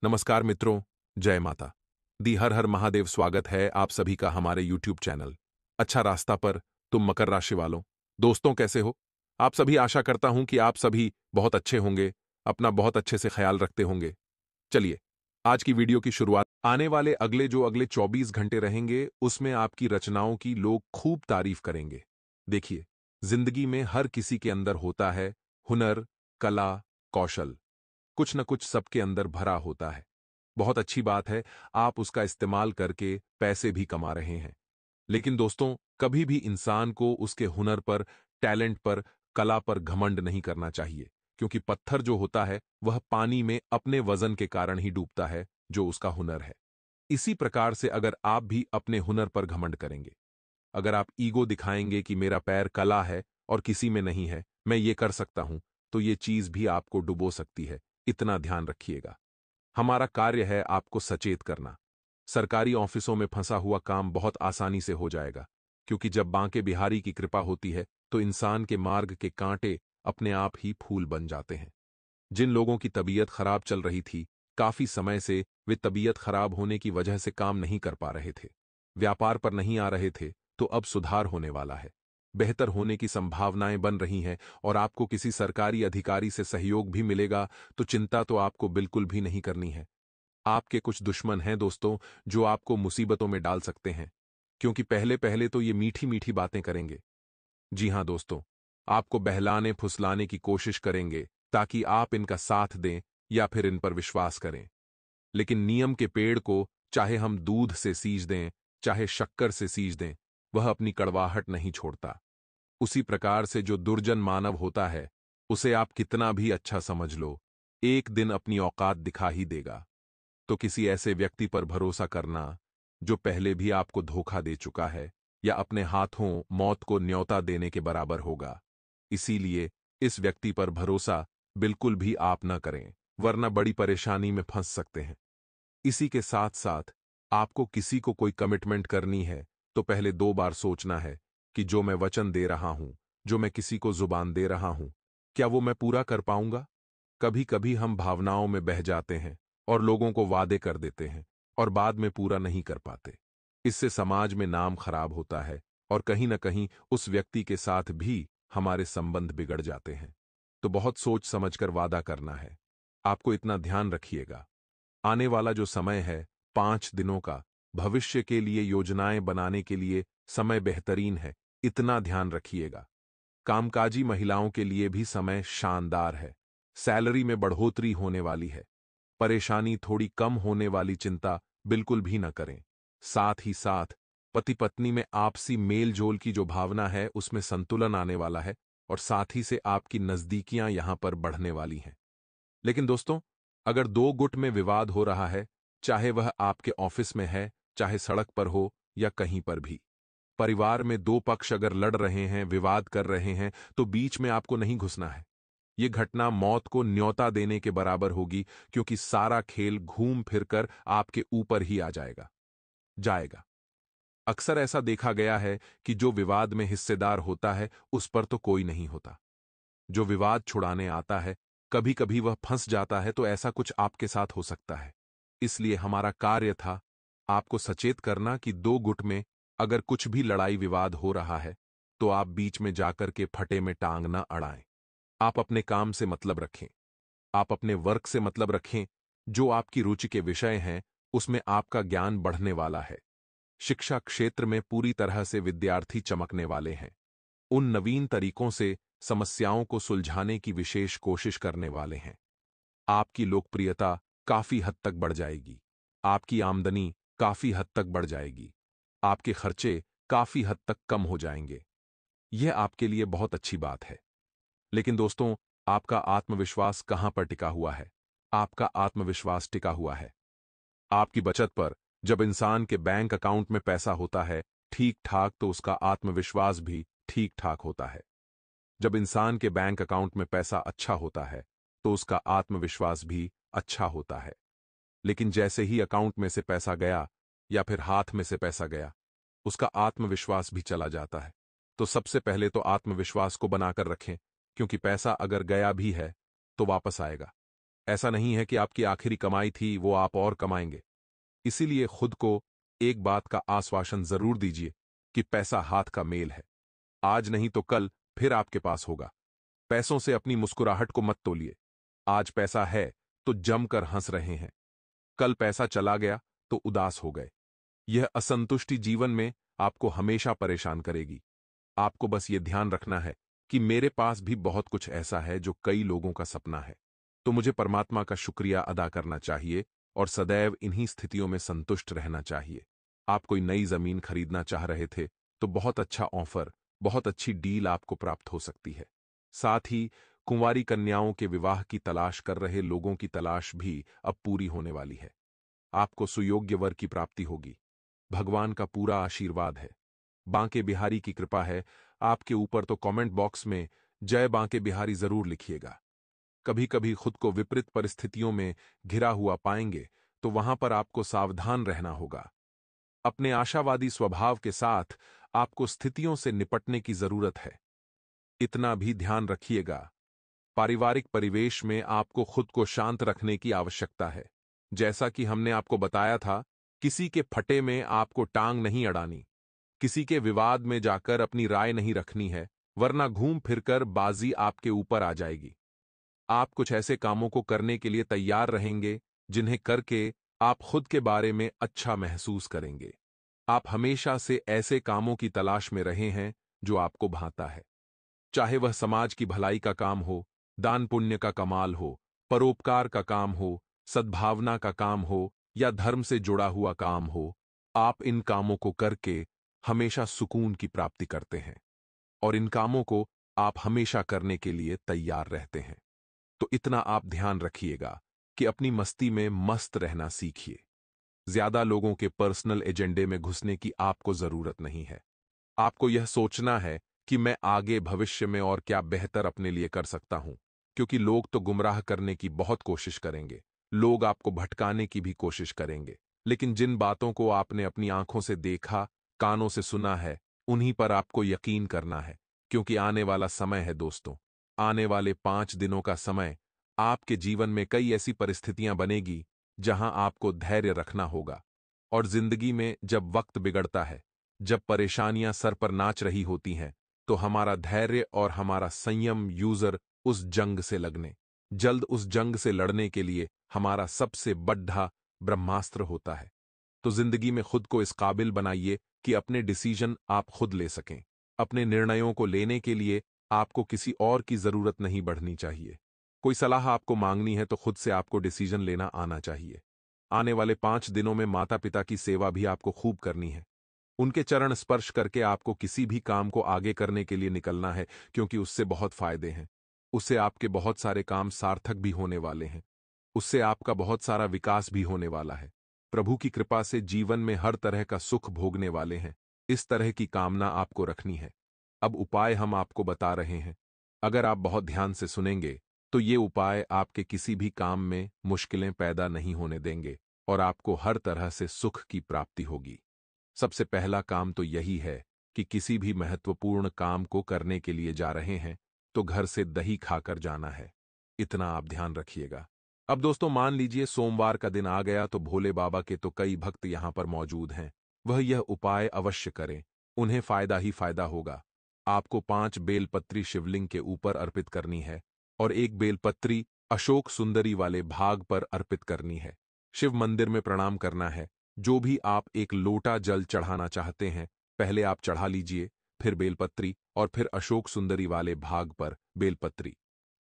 नमस्कार मित्रों, जय माता दी। हर हर महादेव। स्वागत है आप सभी का हमारे YouTube चैनल अच्छा रास्ता पर। तुम मकर राशि वालों दोस्तों कैसे हो? आप सभी, आशा करता हूं कि आप सभी बहुत अच्छे होंगे, अपना बहुत अच्छे से ख्याल रखते होंगे। चलिए आज की वीडियो की शुरुआत। आने वाले अगले 24 घंटे रहेंगे, उसमें आपकी रचनाओं की लोग खूब तारीफ करेंगे। देखिए, जिंदगी में हर किसी के अंदर होता है हुनर, कला, कौशल। कुछ न कुछ सबके अंदर भरा होता है। बहुत अच्छी बात है, आप उसका इस्तेमाल करके पैसे भी कमा रहे हैं। लेकिन दोस्तों, कभी भी इंसान को उसके हुनर पर, टैलेंट पर, कला पर घमंड नहीं करना चाहिए, क्योंकि पत्थर जो होता है वह पानी में अपने वजन के कारण ही डूबता है, जो उसका हुनर है। इसी प्रकार से अगर आप भी अपने हुनर पर घमंड करेंगे, अगर आप ईगो दिखाएंगे कि मेरा पैर कला है और किसी में नहीं है, मैं ये कर सकता हूं, तो ये चीज भी आपको डुबो सकती है। इतना ध्यान रखिएगा। हमारा कार्य है आपको सचेत करना। सरकारी ऑफिसों में फंसा हुआ काम बहुत आसानी से हो जाएगा, क्योंकि जब बांके बिहारी की कृपा होती है तो इंसान के मार्ग के कांटे अपने आप ही फूल बन जाते हैं। जिन लोगों की तबीयत खराब चल रही थी, काफी समय से वे तबीयत खराब होने की वजह से काम नहीं कर पा रहे थे, व्यापार पर नहीं आ रहे थे, तो अब सुधार होने वाला है। बेहतर होने की संभावनाएं बन रही हैं और आपको किसी सरकारी अधिकारी से सहयोग भी मिलेगा, तो चिंता तो आपको बिल्कुल भी नहीं करनी है। आपके कुछ दुश्मन हैं दोस्तों, जो आपको मुसीबतों में डाल सकते हैं, क्योंकि पहले पहले तो ये मीठी मीठी बातें करेंगे। जी हां दोस्तों, आपको बहलाने फुसलाने की कोशिश करेंगे ताकि आप इनका साथ दें या फिर इन पर विश्वास करें। लेकिन नियम के पेड़ को चाहे हम दूध से सींच दें, चाहे शक्कर से सींच दें, वह अपनी कड़वाहट नहीं छोड़ता। उसी प्रकार से जो दुर्जन मानव होता है, उसे आप कितना भी अच्छा समझ लो, एक दिन अपनी औकात दिखा ही देगा। तो किसी ऐसे व्यक्ति पर भरोसा करना, जो पहले भी आपको धोखा दे चुका है, या अपने हाथों मौत को न्योता देने के बराबर होगा। इसीलिए इस व्यक्ति पर भरोसा बिल्कुल भी आप न करें, वरना बड़ी परेशानी में फंस सकते हैं। इसी के साथ साथ आपको किसी को कोई कमिटमेंट करनी है, तो पहले 2 बार सोचना है कि जो मैं वचन दे रहा हूं, जो मैं किसी को जुबान दे रहा हूं, क्या वो मैं पूरा कर पाऊंगा? कभी कभी हम भावनाओं में बह जाते हैं और लोगों को वादे कर देते हैं और बाद में पूरा नहीं कर पाते। इससे समाज में नाम खराब होता है और कहीं न कहीं उस व्यक्ति के साथ भी हमारे संबंध बिगड़ जाते हैं। तो बहुत सोच समझकर वादा करना है। आपको इतना ध्यान रखिएगा, आने वाला जो समय है 5 दिनों का, भविष्य के लिए योजनाएं बनाने के लिए समय बेहतरीन है। इतना ध्यान रखिएगा। कामकाजी महिलाओं के लिए भी समय शानदार है। सैलरी में बढ़ोतरी होने वाली है। परेशानी थोड़ी कम होने वाली चिंता बिल्कुल भी न करें। साथ ही साथ पति पत्नी में आपसी मेल जोल की जो भावना है, उसमें संतुलन आने वाला है और साथ ही से आपकी नजदीकियां यहां पर बढ़ने वाली हैं। लेकिन दोस्तों, अगर 2 गुट में विवाद हो रहा है, चाहे वह आपके ऑफिस में है, चाहे सड़क पर हो या कहीं पर भी, परिवार में 2 पक्ष अगर लड़ रहे हैं, विवाद कर रहे हैं, तो बीच में आपको नहीं घुसना है। ये घटना मौत को न्योता देने के बराबर होगी, क्योंकि सारा खेल घूम फिरकर आपके ऊपर ही आ जाएगा। अक्सर ऐसा देखा गया है कि जो विवाद में हिस्सेदार होता है, उस पर तो कोई नहीं होता। जो विवाद छुड़ाने आता है, कभी कभी वह फंस जाता है, तो ऐसा कुछ आपके साथ हो सकता है। इसलिए हमारा कार्य था आपको सचेत करना कि 2 गुट में अगर कुछ भी लड़ाई विवाद हो रहा है, तो आप बीच में जाकर के फटे में टांग ना अड़ाएं। आप अपने काम से मतलब रखें, आप अपने वर्क से मतलब रखें। जो आपकी रुचि के विषय हैं, उसमें आपका ज्ञान बढ़ने वाला है। शिक्षा क्षेत्र में पूरी तरह से विद्यार्थी चमकने वाले हैं। उन नवीन तरीकों से समस्याओं को सुलझाने की विशेष कोशिश करने वाले हैं। आपकी लोकप्रियता काफी हद तक बढ़ जाएगी। आपकी आमदनी काफी हद तक बढ़ जाएगी। आपके खर्चे काफी हद तक कम हो जाएंगे। यह आपके लिए बहुत अच्छी बात है। लेकिन दोस्तों, आपका आत्मविश्वास कहां पर टिका हुआ है? आपका आत्मविश्वास टिका हुआ है आपकी बचत पर। जब इंसान के बैंक अकाउंट में पैसा होता है ठीक ठाक, तो उसका आत्मविश्वास भी ठीक ठाक होता है। जब इंसान के बैंक अकाउंट में पैसा अच्छा होता है, तो उसका आत्मविश्वास भी अच्छा होता है। लेकिन जैसे ही अकाउंट में से पैसा गया या फिर हाथ में से पैसा गया, उसका आत्मविश्वास भी चला जाता है। तो सबसे पहले तो आत्मविश्वास को बनाकर रखें, क्योंकि पैसा अगर गया भी है तो वापस आएगा। ऐसा नहीं है कि आपकी आखिरी कमाई थी वो आप और कमाएंगे। इसीलिए खुद को एक बात का आश्वासन जरूर दीजिए कि पैसा हाथ का मेल है। आज नहीं तो कल फिर आपके पास होगा। पैसों से अपनी मुस्कुराहट को मत तोलिए। आज पैसा है तो जमकर हंस रहे हैं, कल पैसा चला गया तो उदास हो गए। यह असंतुष्टि जीवन में आपको हमेशा परेशान करेगी। आपको बस ये ध्यान रखना है कि मेरे पास भी बहुत कुछ ऐसा है जो कई लोगों का सपना है, तो मुझे परमात्मा का शुक्रिया अदा करना चाहिए और सदैव इन्हीं स्थितियों में संतुष्ट रहना चाहिए। आप कोई नई जमीन खरीदना चाह रहे थे तो बहुत अच्छा ऑफर, बहुत अच्छी डील आपको प्राप्त हो सकती है। साथ ही कुंवारी कन्याओं के विवाह की तलाश कर रहे लोगों की तलाश भी अब पूरी होने वाली है। आपको सुयोग्य वर की प्राप्ति होगी। भगवान का पूरा आशीर्वाद है। बांके बिहारी की कृपा है आपके ऊपर, तो कमेंट बॉक्स में जय बांके बिहारी जरूर लिखिएगा। कभी कभी खुद को विपरीत परिस्थितियों में घिरा हुआ पाएंगे तो वहां पर आपको सावधान रहना होगा। अपने आशावादी स्वभाव के साथ आपको स्थितियों से निपटने की जरूरत है। इतना भी ध्यान रखिएगा, पारिवारिक परिवेश में आपको खुद को शांत रखने की आवश्यकता है। जैसा कि हमने आपको बताया था, किसी के फटे में आपको टांग नहीं अड़ानी, किसी के विवाद में जाकर अपनी राय नहीं रखनी है, वरना घूम फिरकर बाजी आपके ऊपर आ जाएगी। आप कुछ ऐसे कामों को करने के लिए तैयार रहेंगे जिन्हें करके आप खुद के बारे में अच्छा महसूस करेंगे। आप हमेशा से ऐसे कामों की तलाश में रहे हैं जो आपको भाता है, चाहे वह समाज की भलाई का काम हो, दान पुण्य का कमाल हो, परोपकार का काम हो, सद्भावना का काम हो या धर्म से जुड़ा हुआ काम हो। आप इन कामों को करके हमेशा सुकून की प्राप्ति करते हैं और इन कामों को आप हमेशा करने के लिए तैयार रहते हैं। तो इतना आप ध्यान रखिएगा कि अपनी मस्ती में मस्त रहना सीखिए। ज्यादा लोगों के पर्सनल एजेंडे में घुसने की आपको जरूरत नहीं है। आपको यह सोचना है कि मैं आगे भविष्य में और क्या बेहतर अपने लिए कर सकता हूं, क्योंकि लोग तो गुमराह करने की बहुत कोशिश करेंगे, लोग आपको भटकाने की भी कोशिश करेंगे, लेकिन जिन बातों को आपने अपनी आंखों से देखा, कानों से सुना है, उन्हीं पर आपको यकीन करना है। क्योंकि आने वाला समय है दोस्तों, आने वाले 5 दिनों का समय आपके जीवन में कई ऐसी परिस्थितियां बनेगी जहां आपको धैर्य रखना होगा। और जिंदगी में जब वक्त बिगड़ता है, जब परेशानियां सर पर नाच रही होती हैं, तो हमारा धैर्य और हमारा संयम यूजर उस जंग से लगने, जल्द उस जंग से लड़ने के लिए हमारा सबसे बड़ा ब्रह्मास्त्र होता है। तो जिंदगी में खुद को इस काबिल बनाइए कि अपने डिसीजन आप खुद ले सकें। अपने निर्णयों को लेने के लिए आपको किसी और की जरूरत नहीं बढ़नी चाहिए। कोई सलाह आपको मांगनी है तो खुद से आपको डिसीजन लेना आना चाहिए। आने वाले 5 दिनों में माता पिता की सेवा भी आपको खूब करनी है। उनके चरण स्पर्श करके आपको किसी भी काम को आगे करने के लिए निकलना है, क्योंकि उससे बहुत फायदे हैं। उससे आपके बहुत सारे काम सार्थक भी होने वाले हैं। उससे आपका बहुत सारा विकास भी होने वाला है। प्रभु की कृपा से जीवन में हर तरह का सुख भोगने वाले हैं। इस तरह की कामना आपको रखनी है। अब उपाय हम आपको बता रहे हैं। अगर आप बहुत ध्यान से सुनेंगे तो ये उपाय आपके किसी भी काम में मुश्किलें पैदा नहीं होने देंगे और आपको हर तरह से सुख की प्राप्ति होगी। सबसे पहला काम तो यही है कि किसी भी महत्वपूर्ण काम को करने के लिए जा रहे हैं तो घर से दही खाकर जाना है। इतना आप ध्यान रखिएगा। अब दोस्तों मान लीजिए सोमवार का दिन आ गया तो भोले बाबा के तो कई भक्त यहां पर मौजूद हैं। वह यह उपाय अवश्य करें, उन्हें फायदा ही फायदा होगा। आपको 5 बेलपत्री शिवलिंग के ऊपर अर्पित करनी है और एक बेलपत्री अशोक सुंदरी वाले भाग पर अर्पित करनी है। शिव मंदिर में प्रणाम करना है। जो भी आप एक लोटा जल चढ़ाना चाहते हैं, पहले आप चढ़ा लीजिए, फिर बेलपत्री और फिर अशोक सुंदरी वाले भाग पर बेलपत्री।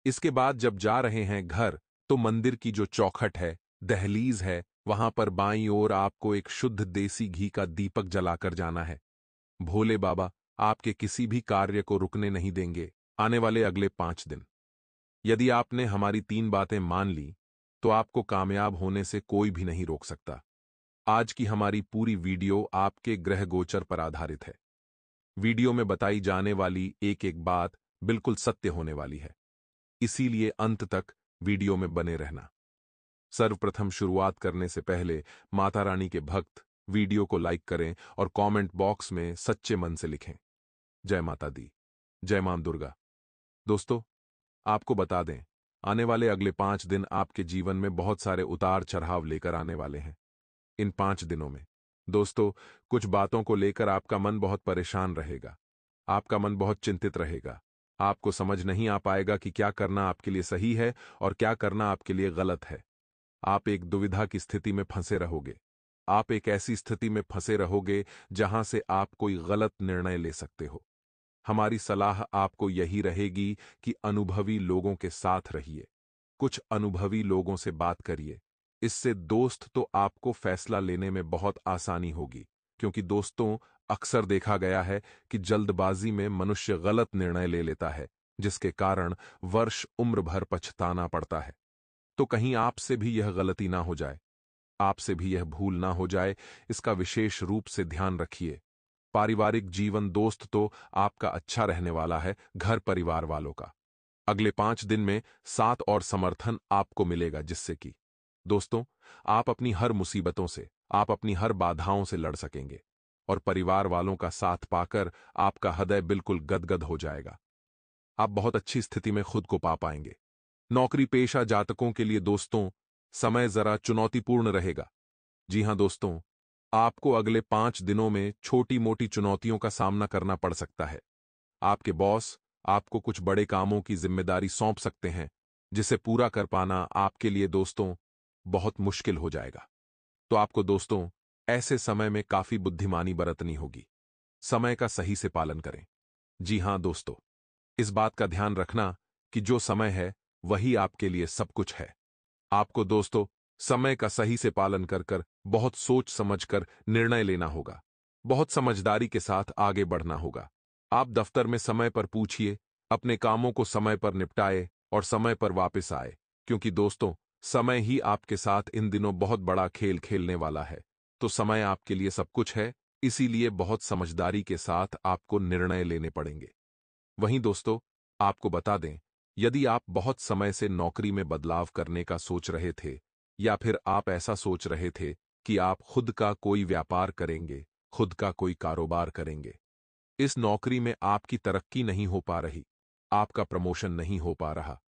इसके बाद जब जा रहे हैं घर, तो मंदिर की जो चौखट है, दहलीज है, वहां पर बाईं ओर आपको एक शुद्ध देसी घी का दीपक जलाकर जाना है। भोले बाबा आपके किसी भी कार्य को रुकने नहीं देंगे आने वाले अगले 5 दिन। यदि आपने हमारी 3 बातें मान ली तो आपको कामयाब होने से कोई भी नहीं रोक सकता। आज की हमारी पूरी वीडियो आपके ग्रह गोचर पर आधारित है। वीडियो में बताई जाने वाली एक एक बात बिल्कुल सत्य होने वाली है, इसीलिए अंत तक वीडियो में बने रहना। सर्वप्रथम शुरुआत करने से पहले माता रानी के भक्त वीडियो को लाइक करें और कमेंट बॉक्स में सच्चे मन से लिखें, जय माता दी, जय मां दुर्गा। दोस्तों, आपको बता दें, आने वाले अगले 5 दिन आपके जीवन में बहुत सारे उतार चढ़ाव लेकर आने वाले हैं। इन 5 दिनों में दोस्तों, कुछ बातों को लेकर आपका मन बहुत परेशान रहेगा। आपका मन बहुत चिंतित रहेगा। आपको समझ नहीं आ पाएगा कि क्या करना आपके लिए सही है और क्या करना आपके लिए गलत है। आप एक दुविधा की स्थिति में फंसे रहोगे। आप एक ऐसी स्थिति में फंसे रहोगे जहां से आप कोई गलत निर्णय ले सकते हो। हमारी सलाह आपको यही रहेगी कि अनुभवी लोगों के साथ रहिए। कुछ अनुभवी लोगों से बात करिए। इससे दोस्त तो आपको फैसला लेने में बहुत आसानी होगी, क्योंकि दोस्तों, अक्सर देखा गया है कि जल्दबाजी में मनुष्य गलत निर्णय ले लेता है, जिसके कारण वर्ष उम्र भर पछताना पड़ता है। तो कहीं आपसे भी यह गलती ना हो जाए, आपसे भी यह भूल ना हो जाए, इसका विशेष रूप से ध्यान रखिए। पारिवारिक जीवन दोस्त तो आपका अच्छा रहने वाला है, घर परिवार वालों का अगले 5 दिन में साथ और समर्थन आपको मिलेगा, जिससे कि दोस्तों, आप अपनी हर मुसीबतों से, आप अपनी हर बाधाओं से लड़ सकेंगे और परिवार वालों का साथ पाकर आपका हृदय बिल्कुल गदगद हो जाएगा। आप बहुत अच्छी स्थिति में खुद को पा पाएंगे। नौकरी पेशा जातकों के लिए दोस्तों, समय जरा चुनौतीपूर्ण रहेगा। जी हां दोस्तों, आपको अगले 5 दिनों में छोटी मोटी चुनौतियों का सामना करना पड़ सकता है। आपके बॉस आपको कुछ बड़े कामों की जिम्मेदारी सौंप सकते हैं, जिसे पूरा कर पाना आपके लिए दोस्तों बहुत मुश्किल हो जाएगा। तो आपको दोस्तों ऐसे समय में काफी बुद्धिमानी बरतनी होगी। समय का सही से पालन करें। जी हां दोस्तों, इस बात का ध्यान रखना कि जो समय है वही आपके लिए सब कुछ है। आपको दोस्तों समय का सही से पालन कर कर बहुत सोच समझकर निर्णय लेना होगा। बहुत समझदारी के साथ आगे बढ़ना होगा। आप दफ्तर में समय पर पूछिए, अपने कामों को समय पर निपटाए और समय पर वापस आए, क्योंकि दोस्तों समय ही आपके साथ इन दिनों बहुत बड़ा खेल खेलने वाला है। तो समय आपके लिए सब कुछ है, इसीलिए बहुत समझदारी के साथ आपको निर्णय लेने पड़ेंगे। वहीं दोस्तों, आपको बता दें, यदि आप बहुत समय से नौकरी में बदलाव करने का सोच रहे थे, या फिर आप ऐसा सोच रहे थे कि आप खुद का कोई व्यापार करेंगे, खुद का कोई कारोबार करेंगे, इस नौकरी में आपकी तरक्की नहीं हो पा रही, आपका प्रमोशन नहीं हो पा रहा,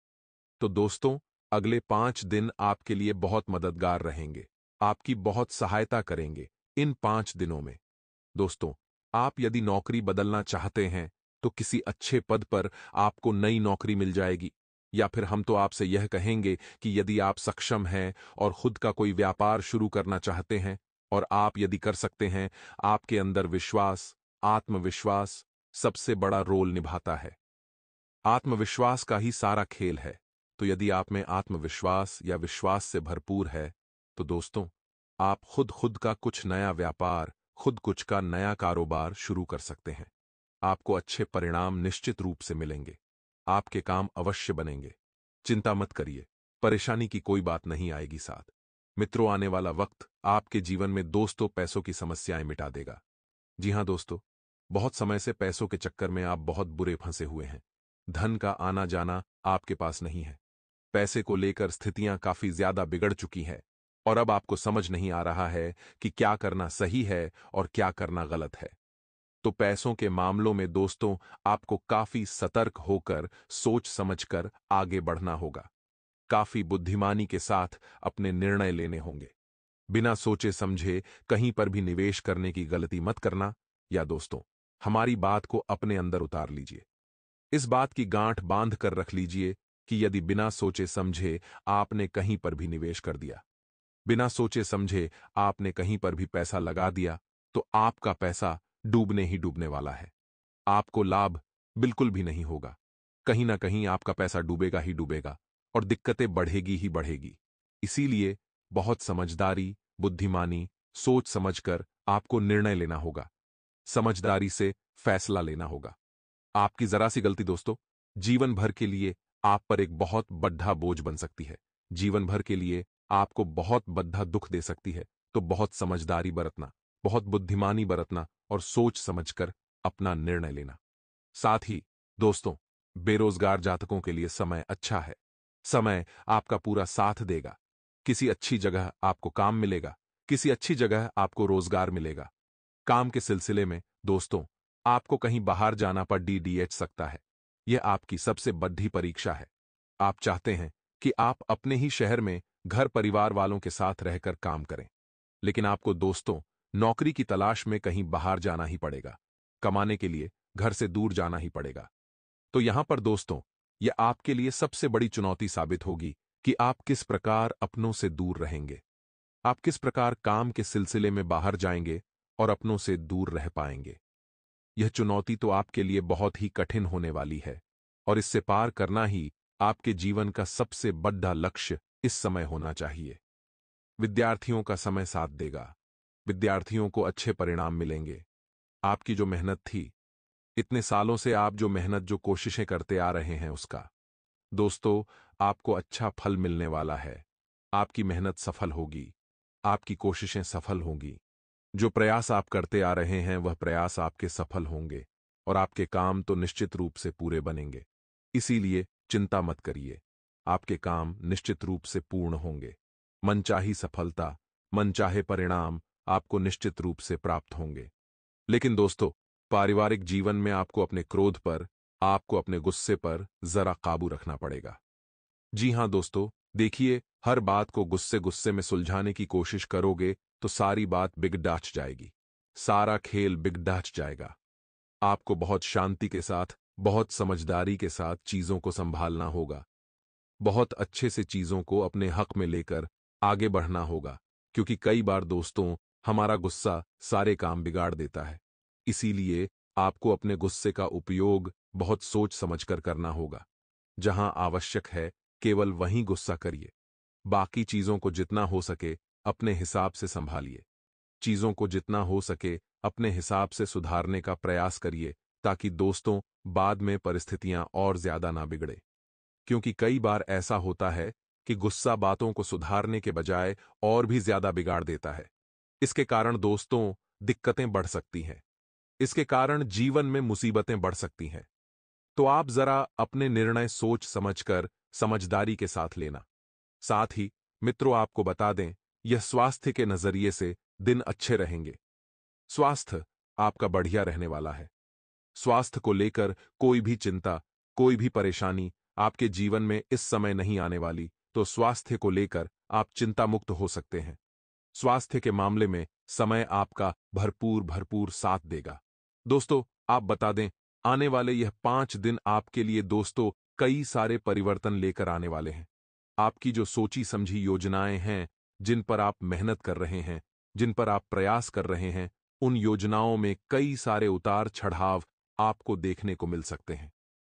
तो दोस्तों अगले 5 दिन आपके लिए बहुत मददगार रहेंगे, आपकी बहुत सहायता करेंगे इन 5 दिनों में। दोस्तों, आप यदि नौकरी बदलना चाहते हैं तो किसी अच्छे पद पर आपको नई नौकरी मिल जाएगी, या फिर हम तो आपसे यह कहेंगे कि यदि आप सक्षम हैं और खुद का कोई व्यापार शुरू करना चाहते हैं और आप यदि कर सकते हैं, आपके अंदर विश्वास, आत्मविश्वास सबसे बड़ा रोल निभाता है। आत्मविश्वास का ही सारा खेल है। तो यदि आप में आत्मविश्वास या विश्वास से भरपूर है, तो दोस्तों आप खुद का कुछ नया व्यापार, खुद कुछ का नया कारोबार शुरू कर सकते हैं। आपको अच्छे परिणाम निश्चित रूप से मिलेंगे। आपके काम अवश्य बनेंगे। चिंता मत करिए, परेशानी की कोई बात नहीं आएगी साथ। मित्रों, आने वाला वक्त आपके जीवन में दोस्तों पैसों की समस्याएं मिटा देगा। जी हां दोस्तों, बहुत समय से पैसों के चक्कर में आप बहुत बुरे फंसे हुए हैं। धन का आना जाना आपके पास नहीं है। पैसे को लेकर स्थितियां काफी ज्यादा बिगड़ चुकी हैं और अब आपको समझ नहीं आ रहा है कि क्या करना सही है और क्या करना गलत है। तो पैसों के मामलों में दोस्तों आपको काफी सतर्क होकर सोच समझकर आगे बढ़ना होगा। काफी बुद्धिमानी के साथ अपने निर्णय लेने होंगे। बिना सोचे समझे कहीं पर भी निवेश करने की गलती मत करना। या दोस्तों, हमारी बात को अपने अंदर उतार लीजिए। इस बात की गांठ बांध कर रख लीजिए कि यदि बिना सोचे समझे आपने कहीं पर भी निवेश कर दिया, बिना सोचे समझे आपने कहीं पर भी पैसा लगा दिया, तो आपका पैसा डूबने ही डूबने वाला है। आपको लाभ बिल्कुल भी नहीं होगा। कहीं ना कहीं आपका पैसा डूबेगा ही डूबेगा और दिक्कतें बढ़ेगी ही बढ़ेगी। इसीलिए बहुत समझदारी, बुद्धिमानी, सोच समझकर आपको निर्णय लेना होगा। समझदारी से फैसला लेना होगा। आपकी जरा सी गलती दोस्तों जीवन भर के लिए आप पर एक बहुत बड़ा बोझ बन सकती है। जीवन भर के लिए आपको बहुत बड़ा दुख दे सकती है। तो बहुत समझदारी बरतना, बहुत बुद्धिमानी बरतना और सोच समझकर अपना निर्णय लेना। साथ ही दोस्तों, बेरोजगार जातकों के लिए समय अच्छा है। समय आपका पूरा साथ देगा। किसी अच्छी जगह आपको काम मिलेगा, किसी अच्छी जगह आपको रोजगार मिलेगा। काम के सिलसिले में दोस्तों आपको कहीं बाहर जाना पड़ सकता है। यह आपकी सबसे बड़ी परीक्षा है। आप चाहते हैं कि आप अपने ही शहर में घर परिवार वालों के साथ रहकर काम करें। लेकिन आपको दोस्तों, नौकरी की तलाश में कहीं बाहर जाना ही पड़ेगा। कमाने के लिए घर से दूर जाना ही पड़ेगा। तो यहां पर दोस्तों, यह आपके लिए सबसे बड़ी चुनौती साबित होगी कि आप किस प्रकार अपनों से दूर रहेंगे। आप किस प्रकार काम के सिलसिले में बाहर जाएंगे और अपनों से दूर रह पाएंगे। यह चुनौती तो आपके लिए बहुत ही कठिन होने वाली है और इससे पार करना ही आपके जीवन का सबसे बड़ा लक्ष्य इस समय होना चाहिए। विद्यार्थियों का समय साथ देगा। विद्यार्थियों को अच्छे परिणाम मिलेंगे। आपकी जो मेहनत थी, इतने सालों से आप जो मेहनत जो कोशिशें करते आ रहे हैं उसका, दोस्तों, आपको अच्छा फल मिलने वाला है। आपकी मेहनत सफल होगी। आपकी कोशिशें सफल होंगी। जो प्रयास आप करते आ रहे हैं वह प्रयास आपके सफल होंगे और आपके काम तो निश्चित रूप से पूरे बनेंगे। इसीलिए चिंता मत करिए। आपके काम निश्चित रूप से पूर्ण होंगे। मनचाही सफलता, मनचाहे परिणाम आपको निश्चित रूप से प्राप्त होंगे। लेकिन दोस्तों, पारिवारिक जीवन में आपको अपने क्रोध पर, आपको अपने गुस्से पर जरा काबू रखना पड़ेगा। जी हां दोस्तों, देखिए, हर बात को गुस्से गुस्से में सुलझाने की कोशिश करोगे तो सारी बात बिगड़ जाएगी। सारा खेल बिगड़ जाएगा। आपको बहुत शांति के साथ, बहुत समझदारी के साथ चीजों को संभालना होगा। बहुत अच्छे से चीजों को अपने हक में लेकर आगे बढ़ना होगा, क्योंकि कई बार दोस्तों, हमारा गुस्सा सारे काम बिगाड़ देता है। इसीलिए आपको अपने गुस्से का उपयोग बहुत सोच समझकर करना होगा। जहां आवश्यक है, केवल वहीं गुस्सा करिए। बाकी चीजों को जितना हो सके अपने हिसाब से संभालिए। चीजों को जितना हो सके अपने हिसाब से सुधारने का प्रयास करिए, ताकि दोस्तों, बाद में परिस्थितियां और ज्यादा ना बिगड़े। क्योंकि कई बार ऐसा होता है कि गुस्सा बातों को सुधारने के बजाय और भी ज्यादा बिगाड़ देता है। इसके कारण दोस्तों, दिक्कतें बढ़ सकती हैं। इसके कारण जीवन में मुसीबतें बढ़ सकती हैं। तो आप जरा अपने निर्णय सोच समझकर समझदारी के साथ लेना। साथ ही मित्रों, आपको बता दें, यह स्वास्थ्य के नजरिए से दिन अच्छे रहेंगे। स्वास्थ्य आपका बढ़िया रहने वाला है। स्वास्थ्य को लेकर कोई भी चिंता, कोई भी परेशानी आपके जीवन में इस समय नहीं आने वाली। तो स्वास्थ्य को लेकर आप चिंता मुक्त हो सकते हैं। स्वास्थ्य के मामले में समय आपका भरपूर भरपूर साथ देगा। दोस्तों, आप बता दें, आने वाले यह 5 दिन आपके लिए दोस्तों कई सारे परिवर्तन लेकर आने वाले हैं। आपकी जो सोची समझी योजनाएं हैं, जिन पर आप मेहनत कर रहे हैं, जिन पर आप प्रयास कर रहे हैं, उन योजनाओं में कई सारे उतार चढ़ाव आपको देखने को मिल सकते हैं।